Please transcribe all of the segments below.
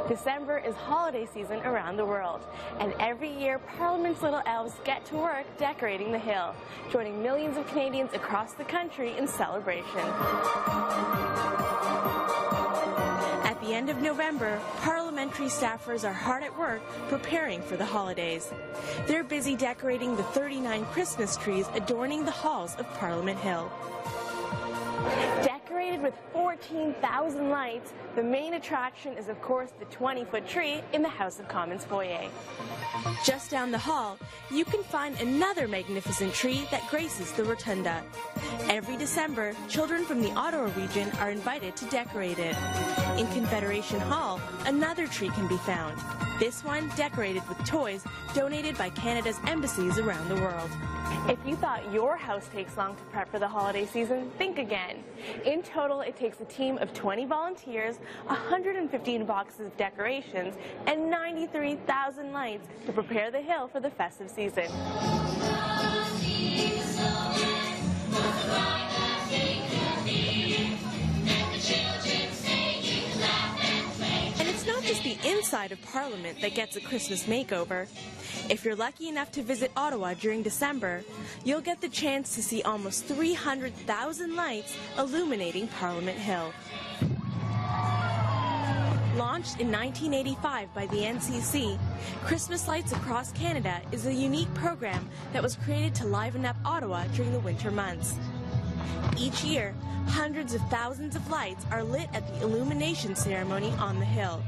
December is holiday season around the world, and every year Parliament's little elves get to work decorating the Hill, joining millions of Canadians across the country in celebration. At the end of November, parliamentary staffers are hard at work preparing for the holidays. They're busy decorating the 39 Christmas trees adorning the halls of Parliament Hill. Decorated with 14,000 lights, the main attraction is of course the 20-foot tree in the House of Commons foyer. Just down the hall, you can find another magnificent tree that graces the rotunda. Every December, children from the Ottawa region are invited to decorate it. In Confederation Hall, another tree can be found. This one decorated with toys donated by Canada's embassies around the world. If you thought your house takes long to prep for the holiday season, think again. In total, it takes a team of 20 volunteers, 115 boxes of decorations, and 93,000 lights to prepare the Hill for the festive season. And it's not just the inside of Parliament that gets a Christmas makeover. If you're lucky enough to visit Ottawa during December, you'll get the chance to see almost 300,000 lights illuminating Parliament Hill. Launched in 1985 by the NCC, Christmas Lights Across Canada is a unique program that was created to liven up Ottawa during the winter months. Each year, hundreds of thousands of lights are lit at the illumination ceremony on the Hill.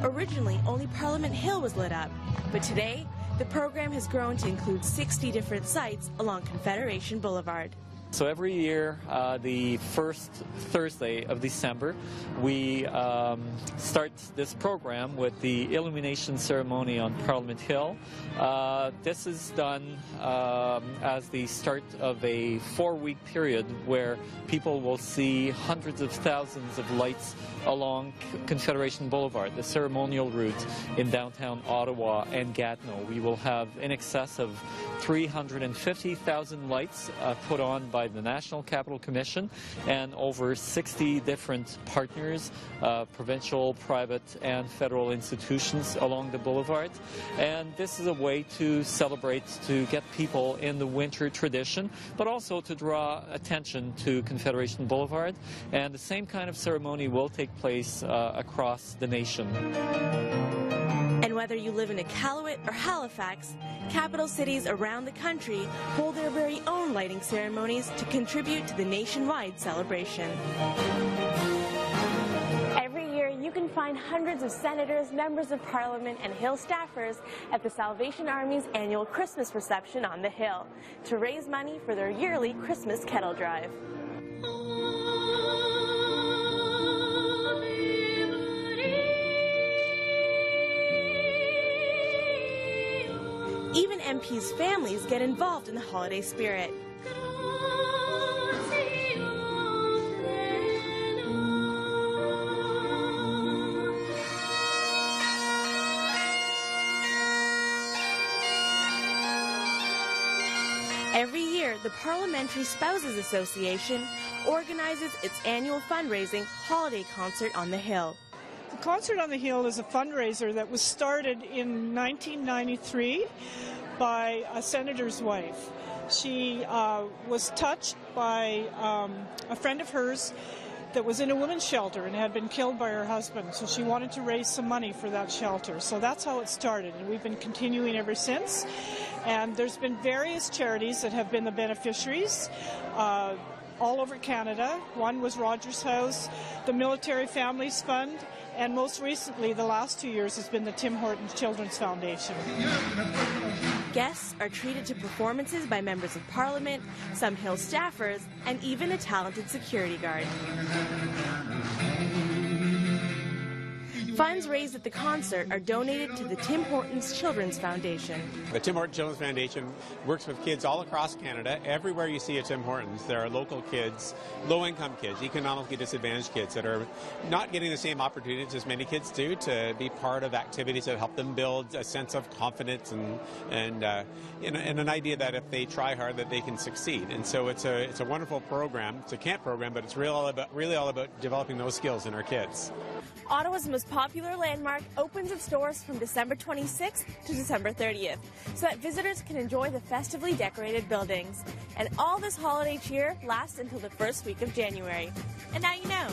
Originally, only Parliament Hill was lit up, but today, the program has grown to include 60 different sites along Confederation Boulevard. So every year, the first Thursday of December, we start this program with the illumination ceremony on Parliament Hill. This is done as the start of a 4-week period where people will see hundreds of thousands of lights along Confederation Boulevard, the ceremonial route in downtown Ottawa and Gatineau. We will have in excess of 350,000 lights put on by the National Capital Commission and over 60 different partners, provincial, private, and federal institutions along the boulevard. And this is a way to celebrate, to get people in the winter tradition, but also to draw attention to Confederation Boulevard. And the same kind of ceremony will take place across the nation. And whether you live in Iqaluit or Halifax, capital cities around the country hold their very own lighting ceremonies to contribute to the nationwide celebration. Every year, you can find hundreds of senators, members of Parliament, and Hill staffers at the Salvation Army's annual Christmas reception on the Hill to raise money for their yearly Christmas kettle drive. Even MPs' families get involved in the holiday spirit. Every year, the Parliamentary Spouses Association organizes its annual fundraising holiday concert on the Hill. The Concert on the Hill is a fundraiser that was started in 1993 by a senator's wife. She was touched by a friend of hers that was in a women's shelter and had been killed by her husband, so she wanted to raise some money for that shelter. So that's how it started, and we've been continuing ever since. And there's been various charities that have been the beneficiaries all over Canada. One was Rogers House, the Military Families Fund, and most recently, the last 2 years, has been the Tim Hortons Children's Foundation. Guests are treated to performances by members of Parliament, some Hill staffers, and even a talented security guard. Funds raised at the concert are donated to the Tim Hortons Children's Foundation. The Tim Hortons Children's Foundation works with kids all across Canada. Everywhere you see a Tim Hortons, there are local kids, low-income kids, economically disadvantaged kids that are not getting the same opportunities as many kids do to be part of activities that help them build a sense of confidence and an idea that if they try hard that they can succeed. And so it's a wonderful program. It's a camp program, but it's really all about developing those skills in our kids. Ottawa's most popular landmark opens its doors from December 26th to December 30th, so that visitors can enjoy the festively decorated buildings. And all this holiday cheer lasts until the first week of January. And now you know.